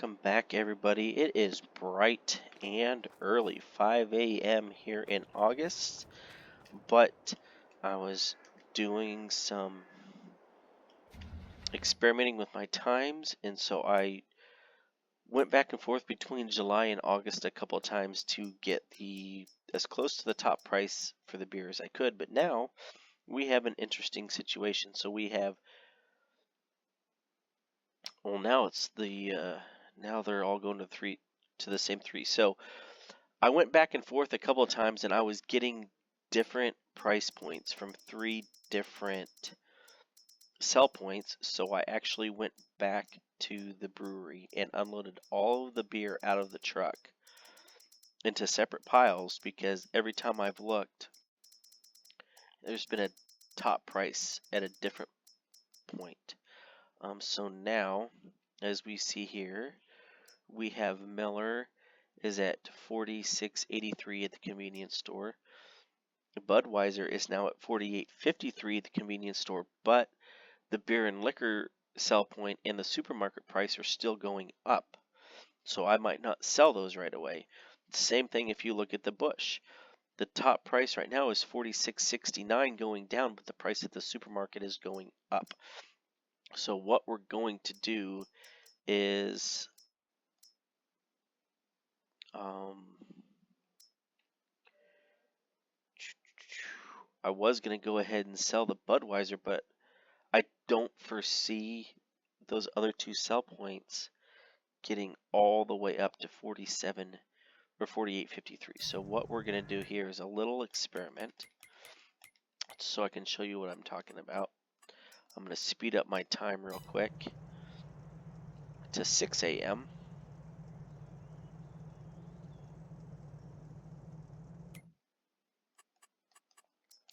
Welcome back, everybody. It is bright and early, 5 a.m. here in August, but I was doing some experimenting with my times, and so I went back and forth between July and August a couple of times to get as close to the top price for the beer as I could. But now we have an interesting situation. So we have, well, now it's now they're all going to the same three. So I went back and forth a couple of times, and I was getting different price points from 3 different sell points. So I actually went back to the brewery and unloaded all of the beer out of the truck into separate piles, because every time I've looked, there's been a top price at a different point. So now, as we see here, we have Miller is at $46.83 at the convenience store. Budweiser is now at $48.53 at the convenience store, but the beer and liquor sell point and the supermarket price are still going up. So I might not sell those right away. Same thing if you look at the Busch. The top price right now is $46.69 going down, but the price at the supermarket is going up. So what we're going to do is I was going to go ahead and sell the Budweiser, but I don't foresee those other 2 sell points getting all the way up to 47 or 48.53. So what we're going to do here is a little experiment so I can show you what I'm talking about. I'm going to speed up my time real quick to 6 a.m.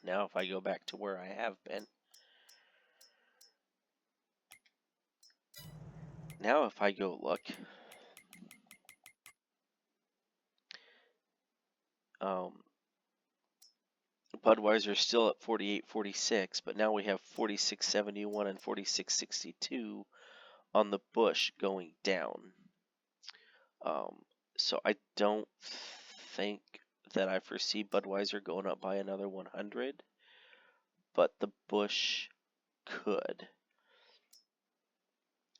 Now if I go back to where I have been, now if I go look, Budweiser is still at 48.46, but now we have 46.71 and 46.62 on the Busch going down. So I don't think that I foresee Budweiser going up by another 100, but the Busch could.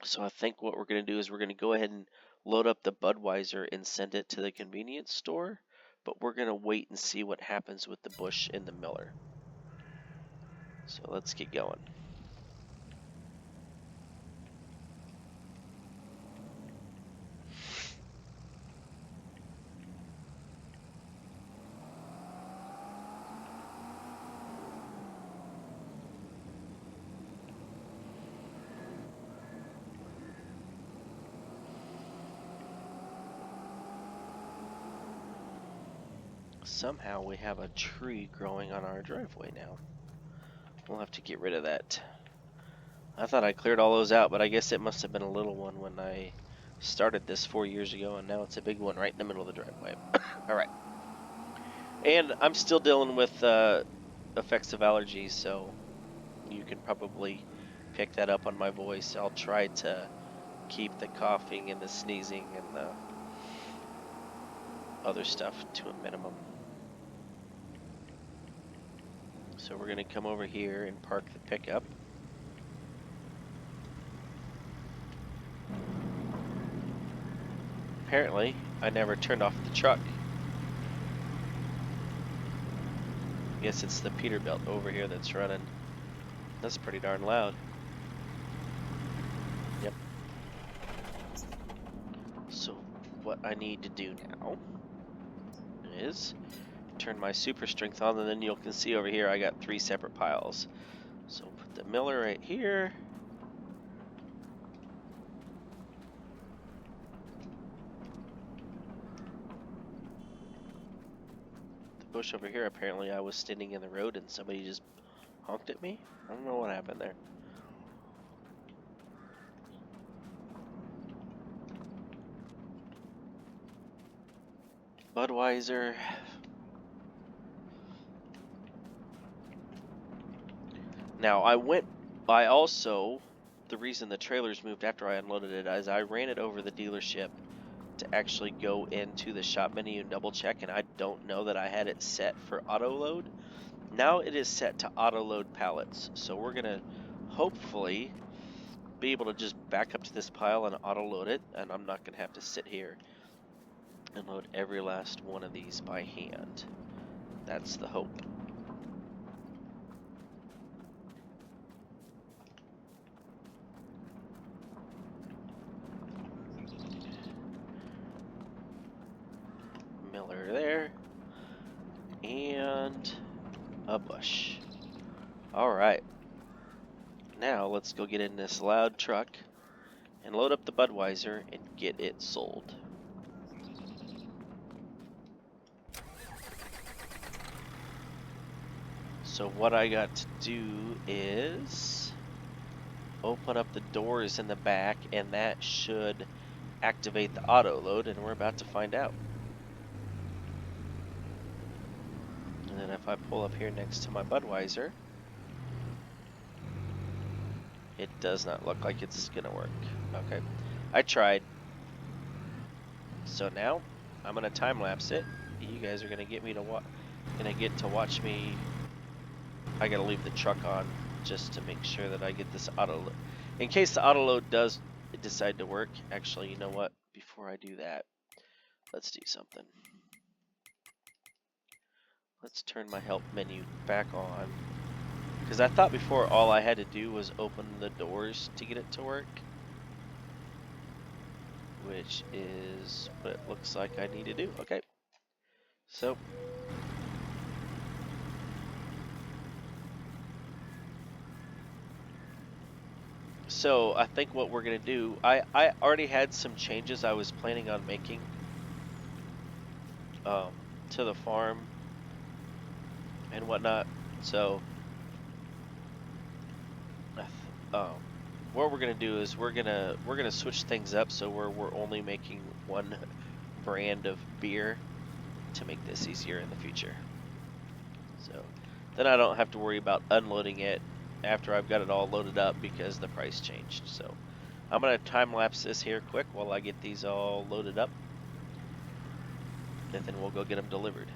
So I think what we're going to do is we're going to go ahead and load up the Budweiser and send it to the convenience store, but we're going to wait and see what happens with the Busch and the Miller. So let's get going. Somehow we have a tree growing on our driveway now. We'll have to get rid of that. I thought I cleared all those out, but I guess it must have been a little one when I started this 4 years ago, and now it's a big one right in the middle of the driveway. Alright. And I'm still dealing with effects of allergies, so you can probably pick that up on my voice. I'll try to keep the coughing and the sneezing and the other stuff to a minimum. So we're going to come over here and park the pickup. Apparently, I never turned off the truck. Guess it's the Peterbilt over here that's running. That's pretty darn loud. Yep. So what I need to do now is turn my super strength on, and then you can see over here I got 3 separate piles. So put the Miller right here. Busch over here, apparently I was standing in the road and somebody just honked at me. I don't know what happened there. Budweiser. Now I also the reason the trailers moved after I unloaded it is I ran it over the dealership to actually go into the shop menu and double check, and I don't know that I had it set for auto load. Now it is set to auto load pallets, so we're gonna hopefully be able to just back up to this pile and auto load it, and I'm not gonna have to sit here and load every last one of these by hand. That's the hope. Miller there, and a bush. Alright, now let's go get in this loud truck and load up the Budweiser and get it sold. So what I got to do is open up the doors in the back, and that should activate the auto load, and we're about to find out. And then if I pull up here next to my Budweiser, it does not look like it's gonna work. Okay, I tried. So now I'm gonna time lapse it. You guys are gonna get to watch me. I gotta leave the truck on just to make sure that I get this auto load. In case the auto load does decide to work. Actually, you know what? Before I do that, let's do something. Let's turn my help menu back on, because I thought before all I had to do was open the doors to get it to work, which is what it looks like I need to do. Okay, so I think what we're gonna do, I already had some changes I was planning on making to the farm and whatnot. So what we're gonna do is we're gonna switch things up, so we're only making one brand of beer to make this easier in the future. So then I don't have to worry about unloading it after I've got it all loaded up because the price changed. So I'm gonna time lapse this here quick while I get these all loaded up, and then we'll go get them delivered.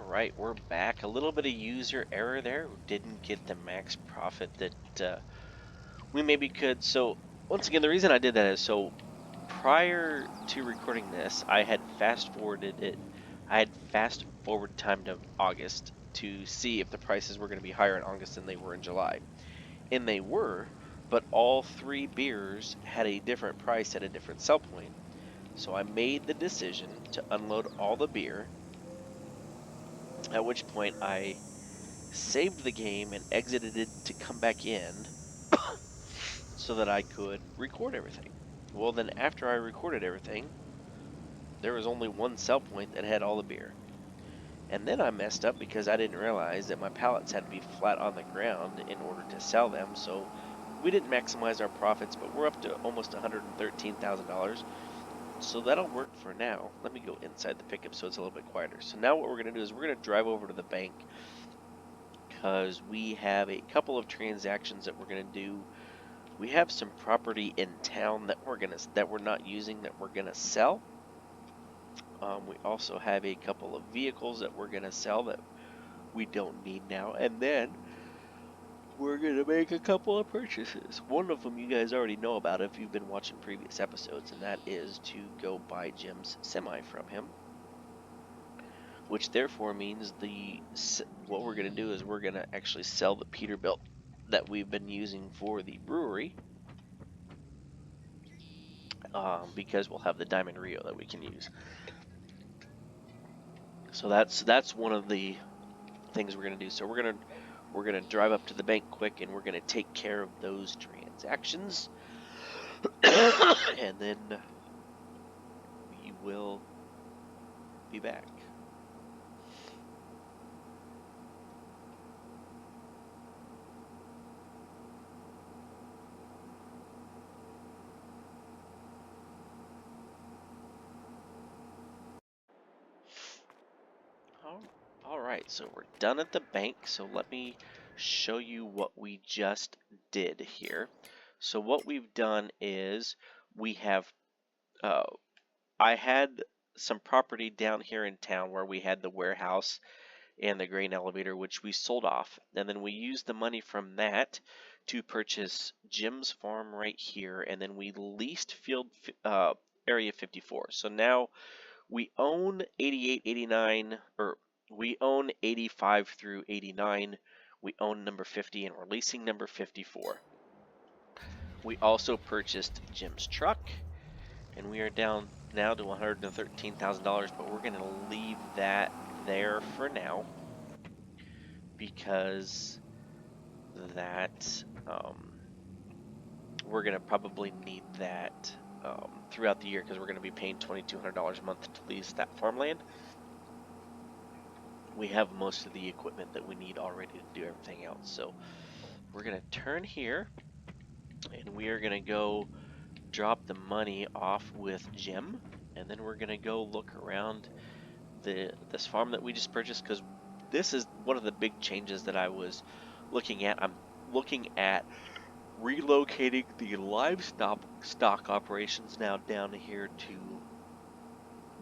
Alright, we're back. A little bit of user error there. Didn't get the max profit that we maybe could. So, once again, the reason I did that is so prior to recording this, I had fast forwarded it. I had fast forward time to August to see if the prices were going to be higher in August than they were in July. And they were, but all three beers had a different price at a different sell point. So I made the decision to unload all the beer, at which point I saved the game and exited it to come back in so that I could record everything. Well, then after I recorded everything, there was only one sell point that had all the beer. And then I messed up because I didn't realize that my pallets had to be flat on the ground in order to sell them. So we didn't maximize our profits, but we're up to almost $113,000. So that'll work for now. Let me go inside the pickup so it's a little bit quieter. So now what we're going to do is we're going to drive over to the bank because we have a couple of transactions that we're going to do. We have some property in town that we're not using that we're gonna sell. We also have a couple of vehicles that we're gonna sell that we don't need now, and then we're gonna make a couple of purchases. One of them you guys already know about if you've been watching previous episodes, and that is to go buy Jim's semi from him. Which therefore means what we're gonna do is we're gonna actually sell the Peterbilt that we've been using for the brewery. Because we'll have the Diamond Rio that we can use. So that's one of the things we're gonna do. So we're gonna drive up to the bank quick, and we're gonna take care of those transactions, and then we will be back. All right, so we're done at the bank. So let me show you what we just did here. So what we've done is we have I had some property down here in town where we had the warehouse and the grain elevator, which we sold off. And then we used the money from that to purchase Jim's farm right here. And then we leased field area 54. So now we own 88, 89, or we own 85 through 89. We own number 50, and we're leasing number 54. We also purchased Jim's truck, and we are down now to $113,000, but we're going to leave that there for now because that we're going to probably need that throughout the year because we're going to be paying $2,200 a month to lease that farmland. We have most of the equipment that we need already to do everything else. So we're going to turn here, and we are going to go drop the money off with Jim, and then we're going to go look around this farm that we just purchased, because this is one of the big changes that I was looking at. I'm looking at relocating the livestock operations now down here to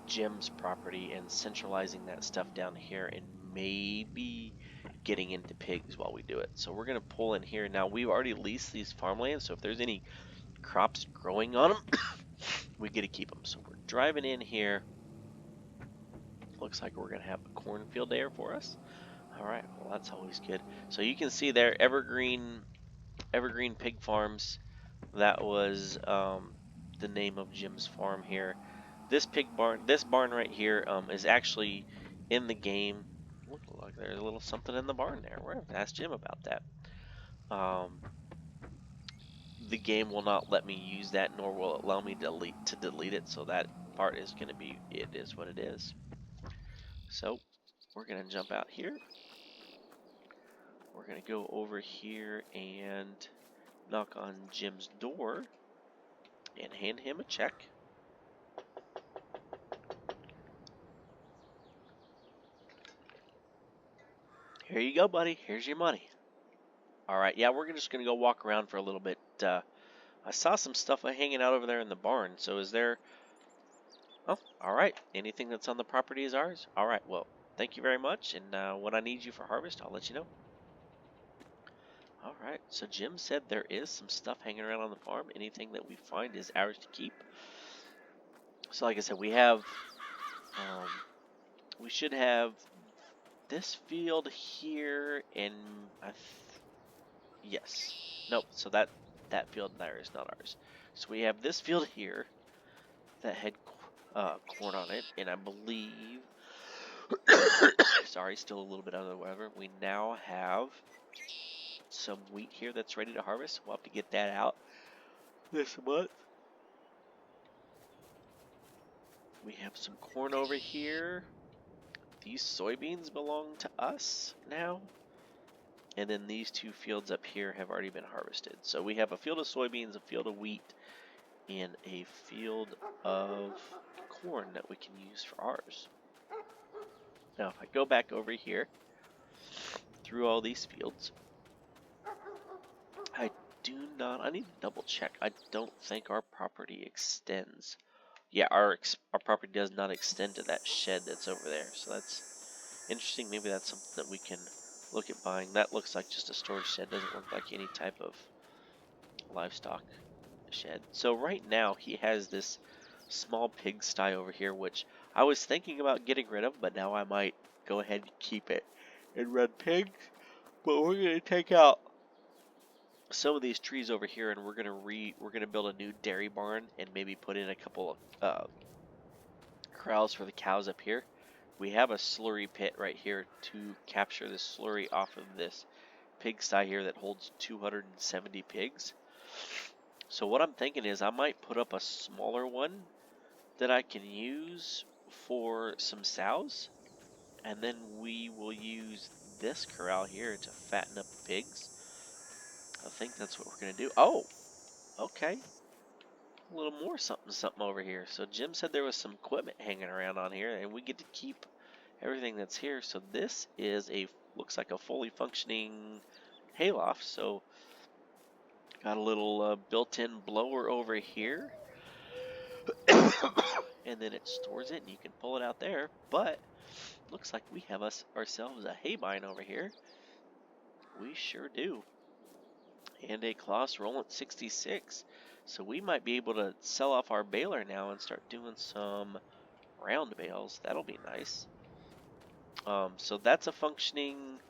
Jim's property and centralizing that stuff down here, and maybe getting into pigs while we do it. So we're going to pull in here. Now we've already leased these farmlands, so if there's any crops growing on them, we get to keep them. So we're driving in here. Looks like we're going to have a cornfield there for us. All right, well, that's always good. So you can see there, Evergreen Pig Farms. That was the name of Jim's farm here. This barn right here is actually in the game. Look like there's a little something in the barn there. We're going to ask Jim about that. The game will not let me use that, nor will it allow me to delete it. So that part is going to be, it is what it is. So we're going to jump out here. We're going to go over here and knock on Jim's door and hand him a check. Here you go, buddy. Here's your money. All right, yeah, we're just going to go walk around for a little bit. I saw some stuff hanging out over there in the barn. So is there... Oh, all right. Anything that's on the property is ours? All right, well, thank you very much. And when I need you for harvest, I'll let you know. All right. So Jim said there is some stuff hanging around on the farm. Anything that we find is ours to keep. So like I said, we have, we should have this field here, and yes, nope. So that field there is not ours. So we have this field here that had corn on it, and I believe, sorry, still a little bit under the weather. We now have some wheat here that's ready to harvest. We'll have to get that out this month. We have some corn over here. These soybeans belong to us now. And then these two fields up here have already been harvested. So we have a field of soybeans, a field of wheat, and a field of corn that we can use for ours. Now, if I go back over here through all these fields, I need to double check. I don't think our property extends. Yeah, our property does not extend to that shed that's over there. So that's interesting. Maybe that's something that we can look at buying. That looks like just a storage shed. Doesn't look like any type of livestock shed. So right now he has this small pigsty over here, which I was thinking about getting rid of, but now I might go ahead and keep it and run pigs. But we're gonna take out some of these trees over here, and we're gonna build a new dairy barn and maybe put in a couple of corrals for the cows up here. We have a slurry pit right here to capture the slurry off of this pigsty here that holds 270 pigs. So what I'm thinking is I might put up a smaller one that I can use for some sows, and then we will use this corral here to fatten up the pigs. I think that's what we're going to do. Oh, okay. A little more something over here. So Jim said there was some equipment hanging around on here, and we get to keep everything that's here. So this is looks like a fully functioning hayloft. So got a little built-in blower over here. And then it stores it, and you can pull it out there. But looks like we have ourselves a hay bine over here. We sure do. And a Kloss Roland 66. So we might be able to sell off our baler now and start doing some round bales. That'll be nice. So that's a functioning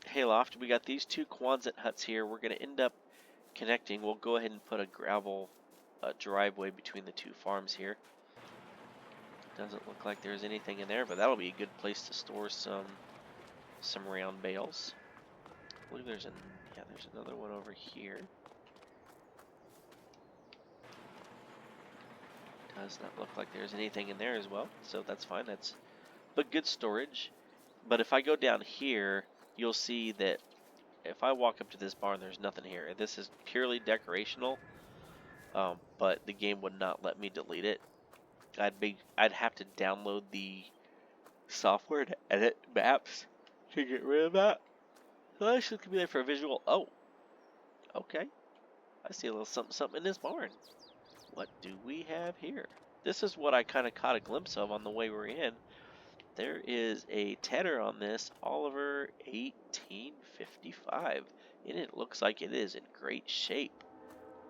hayloft. We got these two Quonset huts here. We're going to end up connecting. We'll go ahead and put a gravel driveway between the two farms here. Doesn't look like there's anything in there, but that'll be a good place to store some round bales. I believe there's another one over here. Does not look like there's anything in there as well, so that's fine. But good storage. But if I go down here, you'll see that if I walk up to this barn, there's nothing here. This is purely decorational, but the game would not let me delete it. I'd have to download the software to edit maps to get rid of that. So that's just gonna be there for a visual. Oh, okay. I see a little something in this barn. What do we have here? This is what I kind of caught a glimpse of on the way we're in. There is a Tedder on this, Oliver 1855, and it looks like it is in great shape.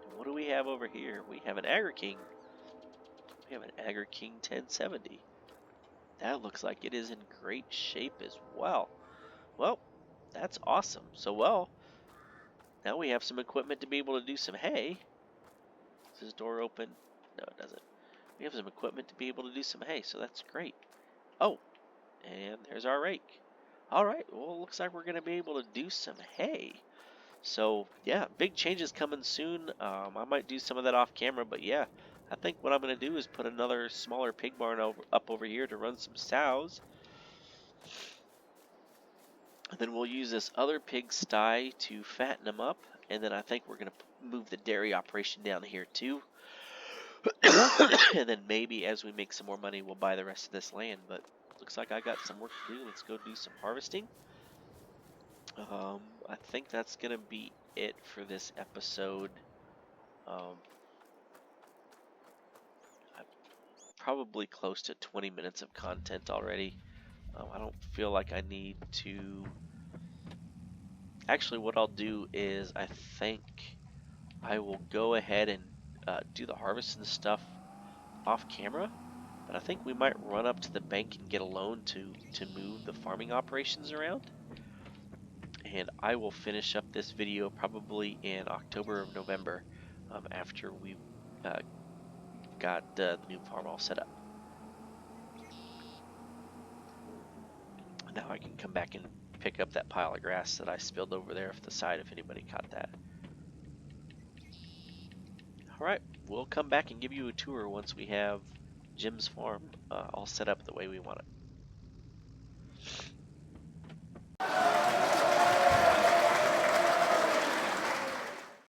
And what do we have over here? We have an AgriKing. We have an AgriKing 1070. That looks like it is in great shape as well. Well, that's awesome. So, now we have some equipment to be able to do some hay. Is this door open? No, it doesn't. We have some equipment to be able to do some hay, so that's great. Oh, and there's our rake. Alright, well, it looks like we're going to be able to do some hay. So, yeah, big changes coming soon. I might do some of that off camera, but yeah, I think what I'm going to do is put another smaller pig barn up over here to run some sows. And then we'll use this other pig sty to fatten them up. And then I think we're going to move the dairy operation down here too. And then maybe as we make some more money, we'll buy the rest of this land. But looks like I got some work to do. Let's go do some harvesting. I think that's going to be it for this episode. I'm probably close to 20 minutes of content already. I don't feel like I need to. Actually, what I'll do is I think I will go ahead and do the harvest and stuff off camera. But I think we might run up to the bank and get a loan to move the farming operations around. And I will finish up this video probably in October or November after we've uh, got the new farm all set up. Now I can come back and pick up that pile of grass that I spilled over there off the side if anybody caught that. Alright, we'll come back and give you a tour once we have Jim's farm all set up the way we want it.